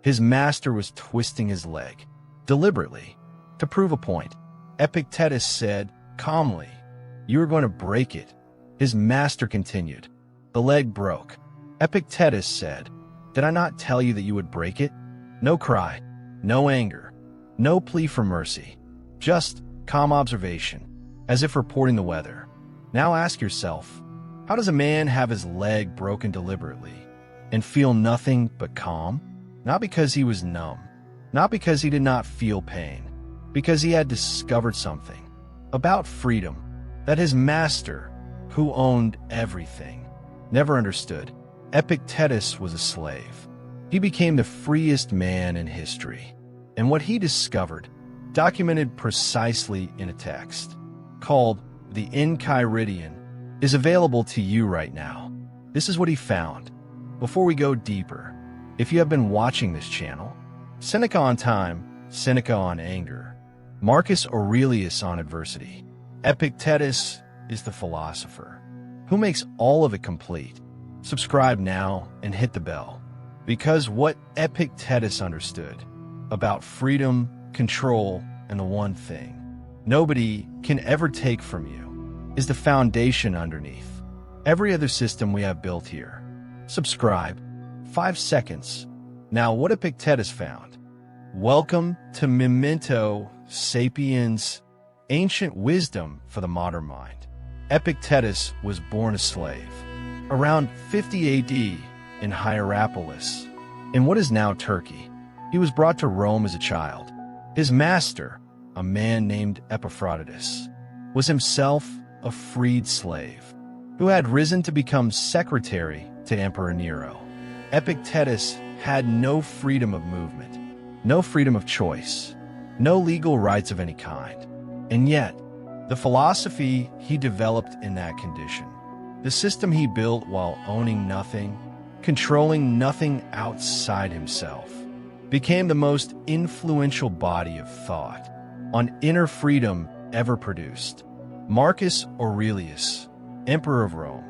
His master was twisting his leg, deliberately, to prove a point. Epictetus said, calmly, "You are going to break it." His master continued. The leg broke. Epictetus said, "Did I not tell you that you would break it?" No cry, no anger, no plea for mercy, just calm observation, as if reporting the weather. Now ask yourself, how does a man have his leg broken deliberately and feel nothing but calm? Not because he was numb, not because he did not feel pain, because he had discovered something about freedom that his master, who owned everything, never understood. Epictetus was a slave. He became the freest man in history, and what he discovered, documented precisely in a text called the Enchiridion, is available to you right now. This is what he found. Before we go deeper, if you have been watching this channel, Seneca on time, Seneca on anger, Marcus Aurelius on adversity, Epictetus is the philosopher who makes all of it complete. Subscribe now and hit the bell, because what Epictetus understood about freedom, control, and the one thing nobody can ever take from you is the foundation underneath every other system we have built here. Subscribe. 5 seconds. Now, what Epictetus found. Welcome to Memento Sapiens, ancient wisdom for the modern mind. Epictetus was born a slave around 50 AD in Hierapolis, in what is now Turkey. He was brought to Rome as a child. His master, a man named Epictetus, was himself a freed slave who had risen to become secretary to Emperor Nero. Epictetus had no freedom of movement, no freedom of choice, no legal rights of any kind. And yet, the philosophy he developed in that condition, the system he built while owning nothing, controlling nothing outside himself, became the most influential body of thought on inner freedom ever produced. Marcus Aurelius, Emperor of Rome,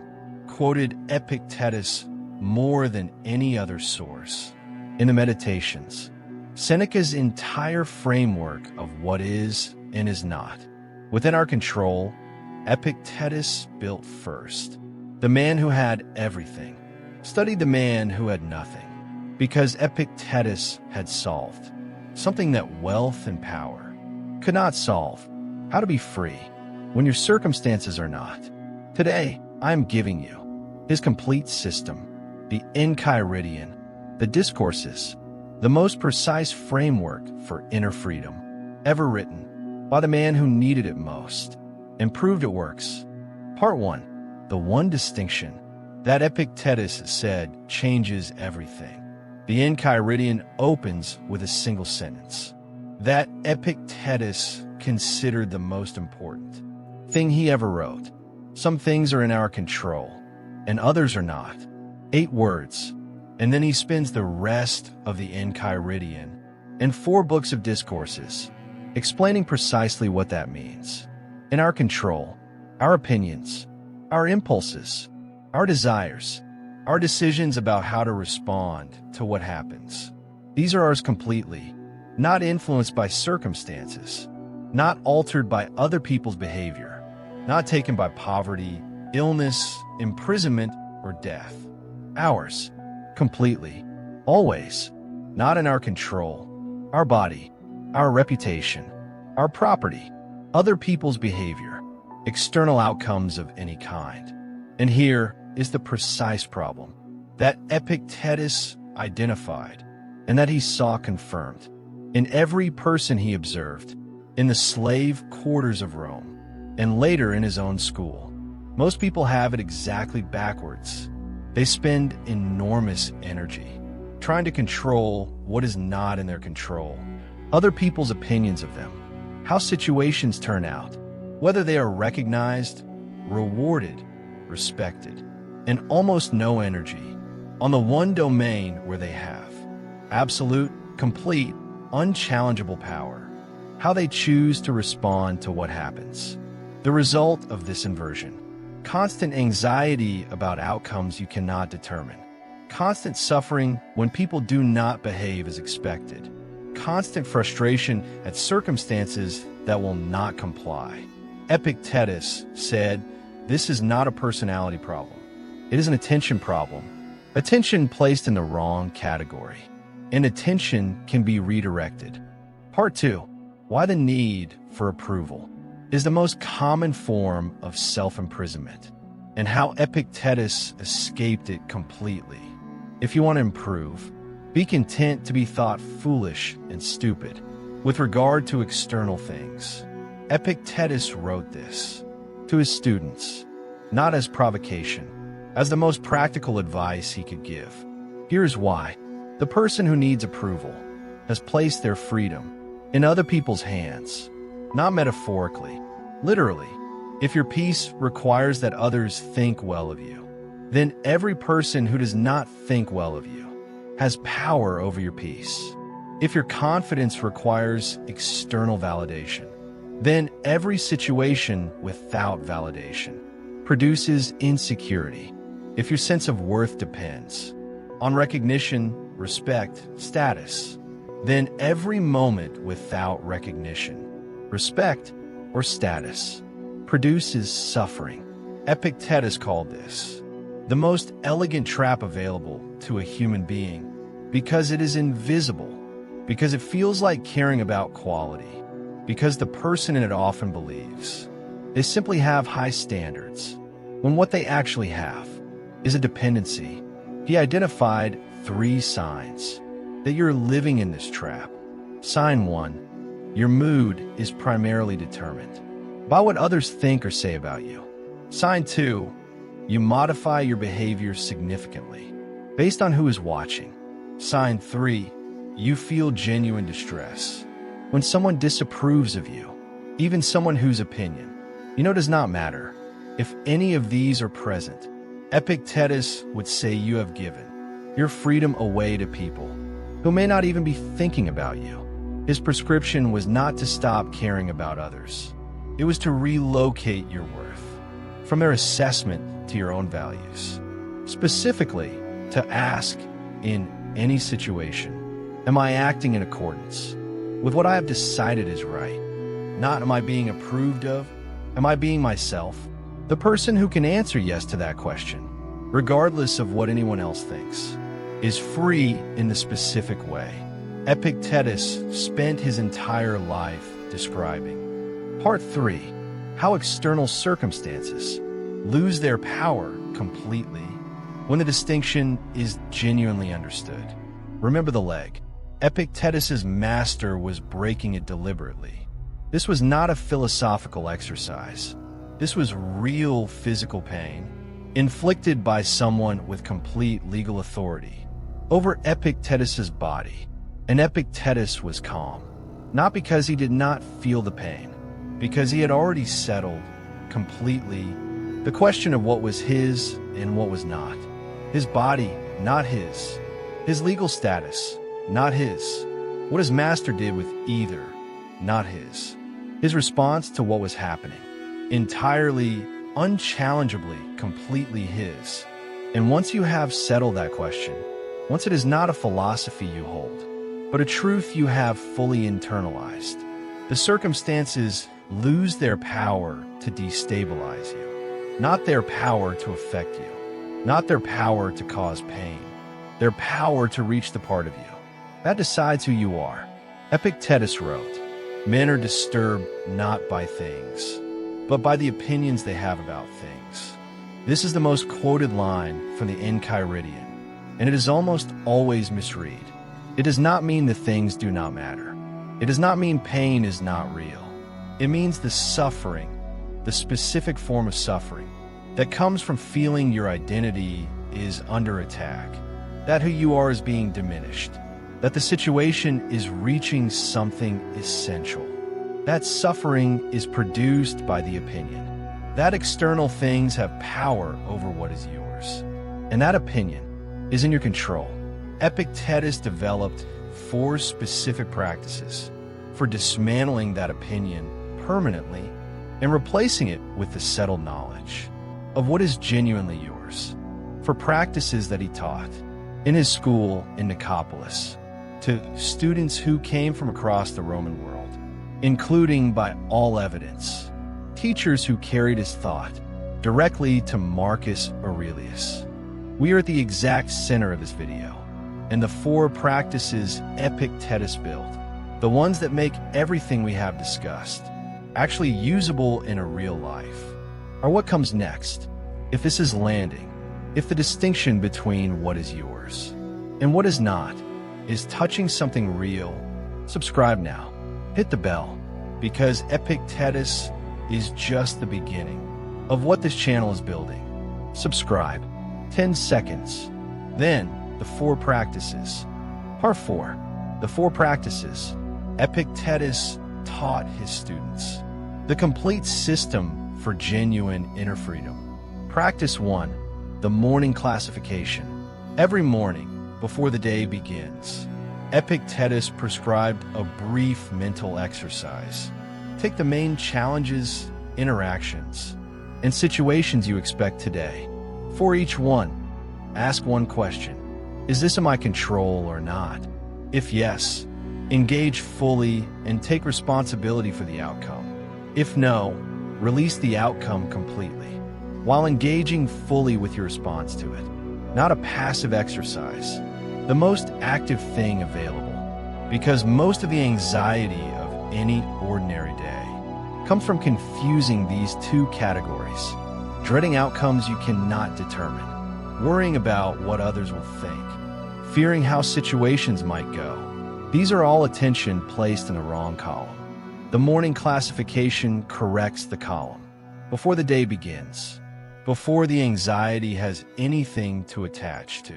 quoted Epictetus more than any other source. In the Meditations, Seneca's entire framework of what is and is not within our control, Epictetus built first. The man who had everything studied the man who had nothing, because Epictetus had solved something that wealth and power could not solve: how to be free when your circumstances are not. Today, I am giving you his complete system, the Enchiridion, the Discourses, the most precise framework for inner freedom ever written by the man who needed it most and proved it works. Part 1. The one distinction that Epictetus said changes everything. The Enchiridion opens with a single sentence that Epictetus considered the most important thing he ever wrote. Some things are in our control, and others are not. 8 words, and then he spends the rest of the Enchiridion in 4 books of discourses, explaining precisely what that means. In our control, our opinions, our impulses, our desires, our decisions about how to respond to what happens. These are ours completely, not influenced by circumstances, not altered by other people's behavior, not taken by poverty, illness, imprisonment, or death. Ours, completely, always, not in our control. Our body, our reputation, our property, other people's behavior, external outcomes of any kind. And here is the precise problem that Epictetus identified and that he saw confirmed in every person he observed, in the slave quarters of Rome, and later in his own school. Most people have it exactly backwards. They spend enormous energy trying to control what is not in their control, other people's opinions of them, how situations turn out, whether they are recognized, rewarded, respected, and almost no energy on the one domain where they have absolute, complete, unchallengeable power, how they choose to respond to what happens. The result of this inversion: constant anxiety about outcomes you cannot determine, constant suffering when people do not behave as expected, constant frustration at circumstances that will not comply. Epictetus said, "This is not a personality problem. It is an attention problem. Attention placed in the wrong category. And attention can be redirected." Part 2. Why the need for approval is the most common form of self-imprisonment, and how Epictetus escaped it completely. If you want to improve, be content to be thought foolish and stupid with regard to external things. Epictetus wrote this to his students, not as provocation, as the most practical advice he could give. Here's why. The person who needs approval has placed their freedom in other people's hands, not metaphorically, literally. If your peace requires that others think well of you, then every person who does not think well of you has power over your peace. If your confidence requires external validation, then every situation without validation produces insecurity. If your sense of worth depends on recognition, respect, status, then every moment without recognition, respect, or status produces suffering. Epictetus called this the most elegant trap available to a human being because it is invisible, because it feels like caring about quality, because the person in it often believes they simply have high standards, when what they actually have is a dependency. He identified 3 signs that you're living in this trap. Sign 1. Your mood is primarily determined by what others think or say about you. Sign 2. You modify your behavior significantly based on who is watching. Sign 3. You feel genuine distress when someone disapproves of you, even someone whose opinion does not matter. If any of these are present, Epictetus would say you have given your freedom away to people who may not even be thinking about you. His prescription was not to stop caring about others. It was to relocate your worth from their assessment to your own values. Specifically, to ask, in any situation, am I acting in accordance with what I have decided is right? Not, am I being approved of? Am I being myself? The person who can answer yes to that question, regardless of what anyone else thinks, is free in the specific way Epictetus spent his entire life describing. Part 3. How external circumstances lose their power completely when the distinction is genuinely understood. Remember the leg. Epictetus's master was breaking it deliberately. This was not a philosophical exercise. This was real physical pain, inflicted by someone with complete legal authority over Epictetus's body. And Epictetus was calm, not because he did not feel the pain, because he had already settled completely the question of what was his and what was not. His body, not his. His legal status, not his. What his master did with either, not his. His response to what was happening, entirely, unchallengeably, completely his. And once you have settled that question, once it is not a philosophy you hold, but a truth you have fully internalized, the circumstances lose their power to destabilize you, not their power to affect you, not their power to cause pain, their power to reach the part of you that decides who you are. Epictetus wrote, "Men are disturbed not by things, but by the opinions they have about things." This is the most quoted line from the Enchiridion, and it is almost always misread. It does not mean that things do not matter. It does not mean pain is not real. It means the suffering, the specific form of suffering, that comes from feeling your identity is under attack, that who you are is being diminished, that the situation is reaching something essential. That suffering is produced by the opinion that external things have power over what is yours, and that opinion is in your control. Epictetus developed 4 specific practices for dismantling that opinion permanently and replacing it with the settled knowledge of what is genuinely yours. For practices that he taught, in his school in Nicopolis, to students who came from across the Roman world, including, by all evidence, teachers who carried his thought directly to Marcus Aurelius. We are at the exact center of this video, and the 4 practices Epictetus built, the ones that make everything we have discussed actually usable in a real life, are what comes next. If this is landing, if the distinction between what is yours and what is not is touching something real, subscribe now. Hit the bell, because Epictetus is just the beginning of what this channel is building. Subscribe. 10 seconds. Then, the 4 practices. Part 4. The 4 practices Epictetus taught his students. The complete system for genuine inner freedom. Practice 1. The morning classification. Every morning, before the day begins, Epictetus prescribed a brief mental exercise. Take the main challenges, interactions, and situations you expect today. For each one, ask one question. Is this in my control or not? If yes, engage fully and take responsibility for the outcome. If no, release the outcome completely, while engaging fully with your response to it. Not a passive exercise, the most active thing available, because most of the anxiety of any ordinary day comes from confusing these 2 categories. Dreading outcomes you cannot determine, worrying about what others will think, fearing how situations might go. These are all attention placed in the wrong column. The morning classification corrects the column before the day begins, before the anxiety has anything to attach to.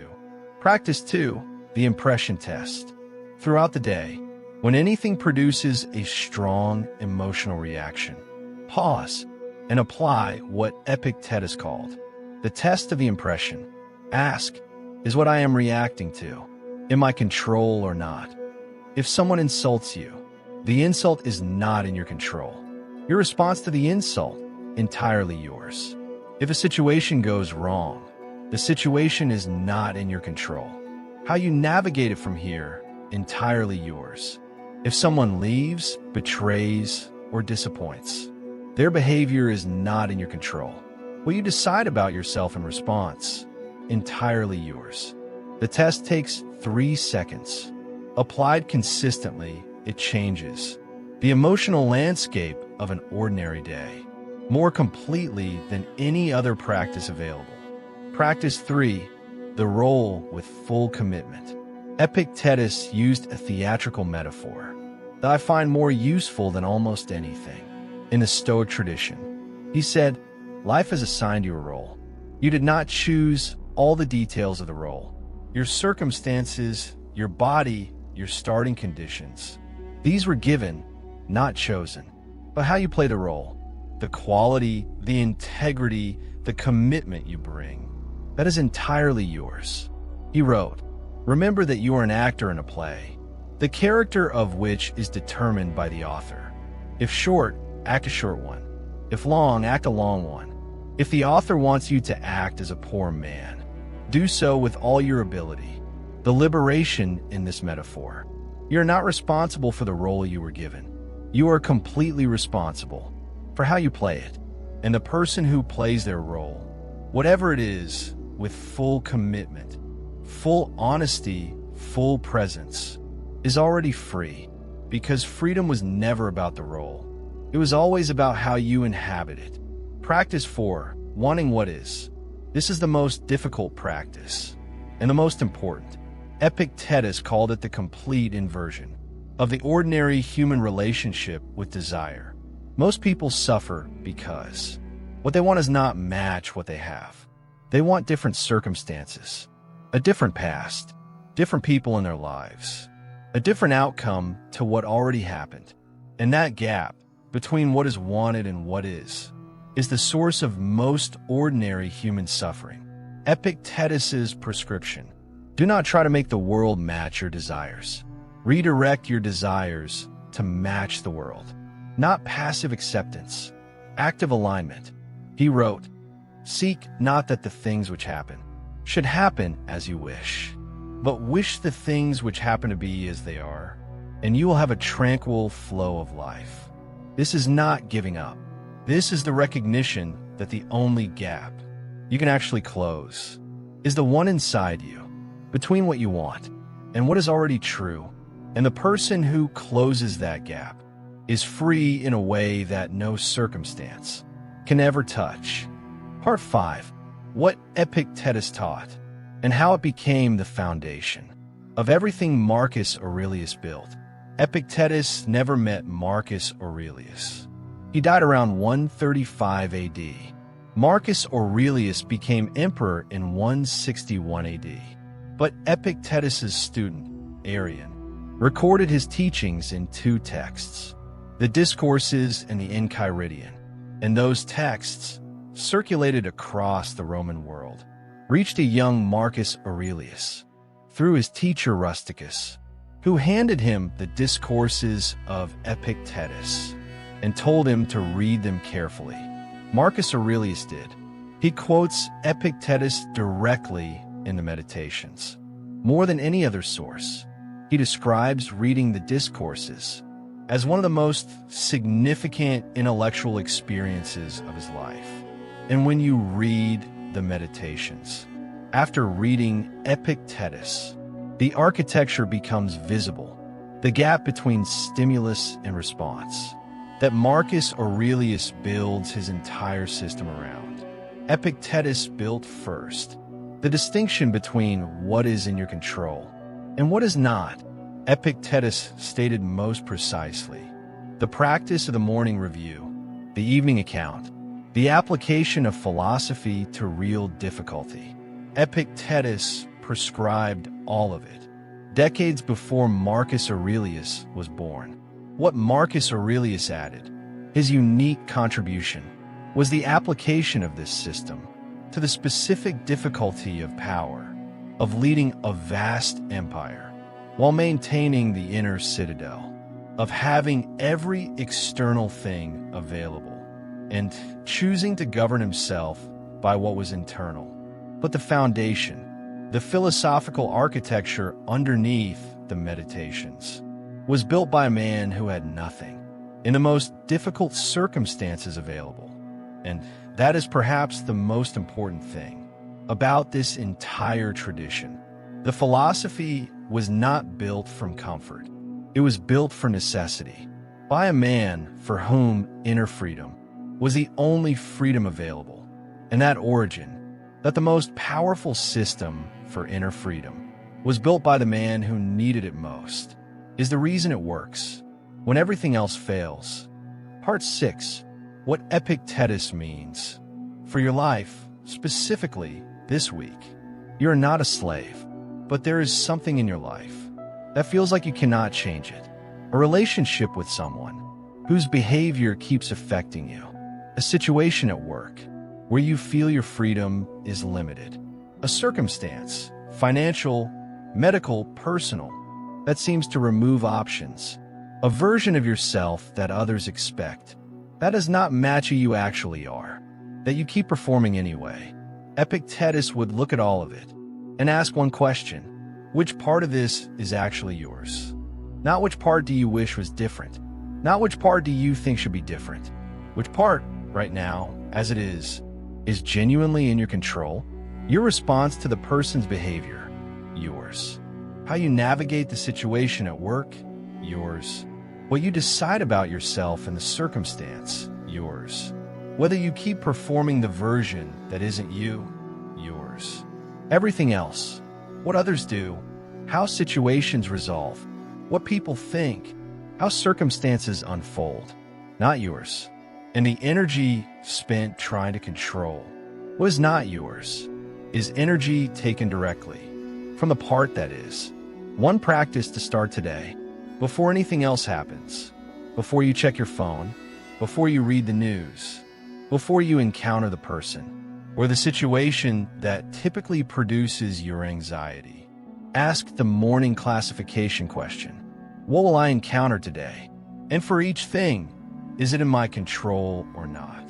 Practice 2, the impression test. Throughout the day, when anything produces a strong emotional reaction, pause and apply what Epictetus called the test of the impression. Ask, is what I am reacting to in my control or not? If someone insults you, the insult is not in your control. Your response to the insult, entirely yours. If a situation goes wrong, the situation is not in your control. How you navigate it from here, entirely yours. If someone leaves, betrays, or disappoints, their behavior is not in your control. What you decide about yourself in response, entirely yours. The test takes 3 seconds. Applied consistently, it changes the emotional landscape of an ordinary day more completely than any other practice available. Practice 3, the role with full commitment. Epictetus used a theatrical metaphor that I find more useful than almost anything. In the Stoic tradition, he said, life has assigned you a role. You did not choose all the details of the role. Your circumstances, your body, your starting conditions. These were given, not chosen. But how you play the role, the quality, the integrity, the commitment you bring, that is entirely yours. He wrote, remember that you are an actor in a play, the character of which is determined by the author. If short, act a short one. If long, act a long one. If the author wants you to act as a poor man, do so with all your ability. The liberation in this metaphor. You're not responsible for the role you were given. You are completely responsible for how you play it. And the person who plays their role, whatever it is, with full commitment, full honesty, full presence, is already free, because freedom was never about the role. It was always about how you inhabit it. Practice 4, wanting what is. This is the most difficult practice, and the most important. Epictetus called it the complete inversion of the ordinary human relationship with desire. Most people suffer because what they want does not match what they have. They want different circumstances, a different past, different people in their lives, a different outcome to what already happened. And that gap between what is wanted and what is the source of most ordinary human suffering. Epictetus's prescription. Do not try to make the world match your desires. Redirect your desires to match the world. Not passive acceptance, active alignment. He wrote, seek not that the things which happen should happen as you wish, but wish the things which happen to be as they are, and you will have a tranquil flow of life. This is not giving up. This is the recognition that the only gap you can actually close is the one inside you, between what you want and what is already true, and the person who closes that gap is free in a way that no circumstance can ever touch. Part 5. What Epictetus taught, and how it became the foundation of everything Marcus Aurelius built. Epictetus never met Marcus Aurelius. He died around 135 AD. Marcus Aurelius became emperor in 161 AD. But Epictetus's student, Arrian, recorded his teachings in 2 texts, the Discourses and the Enchiridion, and those texts, circulated across the Roman world, reached a young Marcus Aurelius through his teacher Rusticus, who handed him the Discourses of Epictetus and told him to read them carefully. Marcus Aurelius did. He quotes Epictetus directly in the Meditations. More than any other source, he describes reading the Discourses as one of the most significant intellectual experiences of his life. And when you read the Meditations, after reading Epictetus, the architecture becomes visible, the gap between stimulus and response that Marcus Aurelius builds his entire system around. Epictetus built first the distinction between what is in your control and what is not. Epictetus stated most precisely the practice of the morning review, the evening account, the application of philosophy to real difficulty. Epictetus prescribed all of it decades before Marcus Aurelius was born. What Marcus Aurelius added, his unique contribution, was the application of this system to the specific difficulty of power, of leading a vast empire, while maintaining the inner citadel, of having every external thing available, and choosing to govern himself by what was internal. But the foundation, the philosophical architecture underneath the Meditations, was built by a man who had nothing in the most difficult circumstances available. And that is perhaps the most important thing about this entire tradition. The philosophy was not built from comfort. It was built for necessity, by a man for whom inner freedom was the only freedom available. And that origin, that the most powerful system for inner freedom was built by the man who needed it most, is the reason it works when everything else fails. Part 6. What Epictetus means. For your life, specifically this week, you are not a slave, but there is something in your life that feels like you cannot change it. A relationship with someone whose behavior keeps affecting you. A situation at work where you feel your freedom is limited. A circumstance, financial, medical, personal, that seems to remove options. A version of yourself that others expect, that does not match who you actually are, that you keep performing anyway. Epictetus would look at all of it and ask one question: which part of this is actually yours? Not which part do you wish was different, not which part do you think should be different. Which part, right now, as it is genuinely in your control? Your response to the person's behavior, yours. How you navigate the situation at work, yours. What you decide about yourself and the circumstance, yours. Whether you keep performing the version that isn't you, yours. Everything else, what others do, how situations resolve, what people think, how circumstances unfold, not yours. And the energy spent trying to control what is not yours is energy taken directly from the part that is. One practice to start today, before anything else happens, before you check your phone, before you read the news, before you encounter the person or the situation that typically produces your anxiety. Ask the morning classification question: what will I encounter today? And for each thing, is it in my control or not?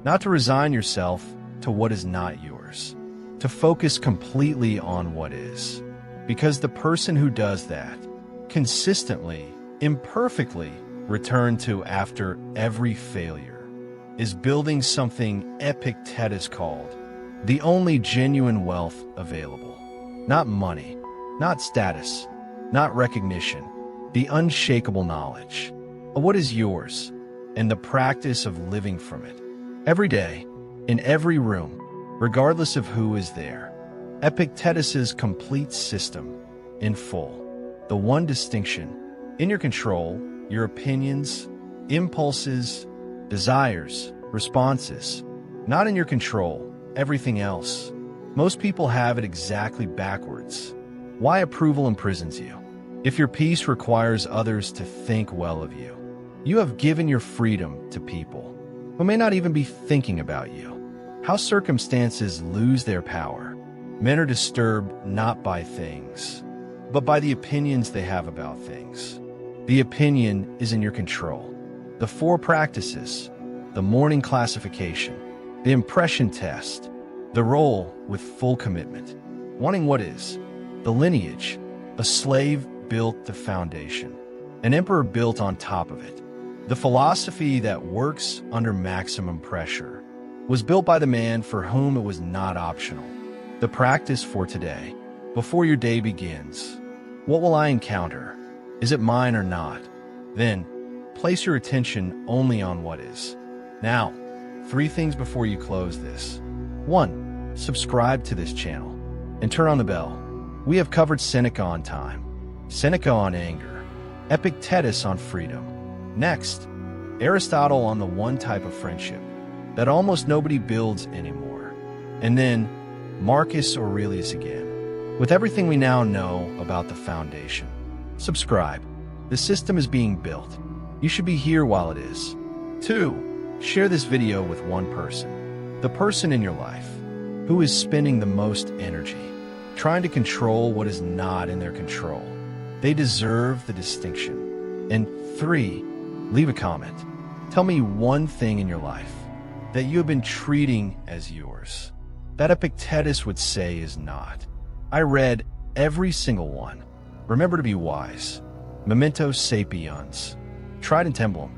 Not to resign yourself to what is not yours, to focus completely on what is. Because the person who does that, consistently, imperfectly, returned to after every failure, is building something Epictetus called the only genuine wealth available. Not money, not status, not recognition, the unshakable knowledge of what is yours and the practice of living from it. Every day, in every room, regardless of who is there. Epictetus's complete system, in full. The one distinction: in your control, your opinions, impulses, desires, responses. Not in your control, everything else. Most people have it exactly backwards. Why approval imprisons you? If your peace requires others to think well of you, you have given your freedom to people who may not even be thinking about you. How circumstances lose their power. Men are disturbed not by things, but by the opinions they have about things. The opinion is in your control. The 4 practices, the morning classification, the impression test, the role with full commitment, wanting what is, the lineage, a slave built the foundation, an emperor built on top of it. The philosophy that works under maximum pressure was built by the man for whom it was not optional. The practice for today, before your day begins. What will I encounter? Is it mine or not? Then, place your attention only on what is. Now, 3 things before you close this. 1. Subscribe to this channel and turn on the bell. We have covered Seneca on time, Seneca on anger, Epictetus on freedom. Next, Aristotle on the one type of friendship that almost nobody builds anymore. And then, Marcus Aurelius again, with everything we now know about the foundation. Subscribe. The system is being built. You should be here while it is. 2. Share this video with one person. The person in your life who is spending the most energy trying to control what is not in their control. They deserve the distinction. And 3. Leave a comment. Tell me one thing in your life that you have been treating as yours, that Epictetus would say is not. I read every single one. Remember to be wise. Memento Sapiens. Trident Emblem.